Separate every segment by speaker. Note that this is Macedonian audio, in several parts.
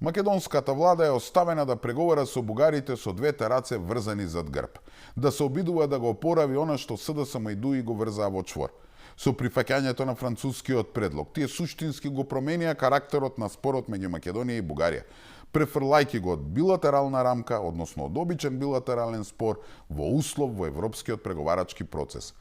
Speaker 1: Македонската влада е оставена да преговара со бугарите со двете раце врзани зад грб, да се обидува да го опорави она што СДСМ и ДУИ го врзаа во чвор. Со прифаќањето на францускиот предлог, тие суштински го променија карактерот на спорот меѓу Македонија и Бугарија, префрлајќи го од билатерална рамка, односно од обичен билатерален спор, во услов во европскиот преговарачки процес.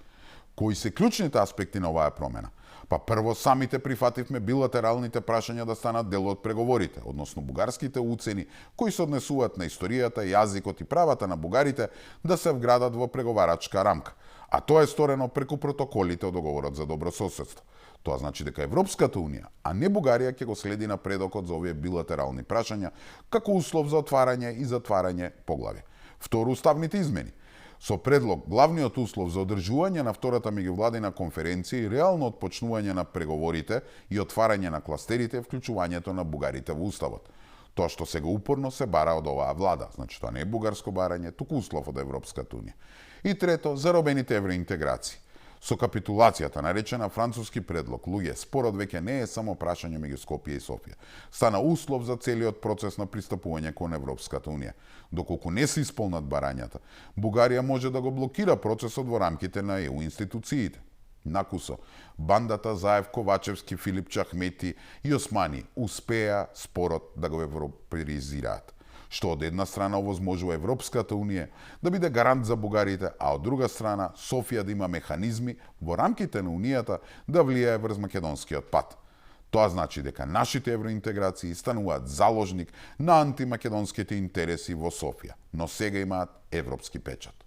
Speaker 1: Кои се клучните аспекти на оваа промена? Па прво, самите прифативме билатералните прашања да станат дел од преговорите, односно бугарските уцени кои се однесуваат на историјата, јазикот и правата на бугарите да се вградат во преговарачка рамка. А тоа е сторено преку протоколите од договорот за добрососедство. Тоа значи дека Европската унија, а не Бугарија, ќе го следи напредокот за овие билатерални прашања како услов за отварање и затварање поглави. Второ, уставните измени. Со предлог, главниот услов за одржување на втората меѓувладина конференција и реално отпочнување на преговорите и отварање на кластерите е вклучувањето на бугарите во уставот. Тоа што сега упорно се бара од оваа влада, значи тоа не е бугарско барање, туку услов од Европската унија. И трето, заробените евроинтеграции. Со капитулацијата, наречена француски предлог, луѓе, спорот веќе не е само прашање меѓу Скопје и Софија. Стана услов за целиот процес на пристапување кон Европската унија. Доколку не се исполнат барањата, Бугарија може да го блокира процесот во рамките на ЕУ институциите. Накусо, бандата Заев, Ковачевски, Филип Чахмети и Османи успеа спорот да го европеизираат, што од една страна овозможува Европската унија да биде гарант за бугарите, а од друга страна Софија да има механизми во рамките на унијата да влијае врз македонскиот пат. Тоа значи дека нашите евроинтеграции стануваат заложник на антимакедонските интереси во Софија, но сега имаат европски печат.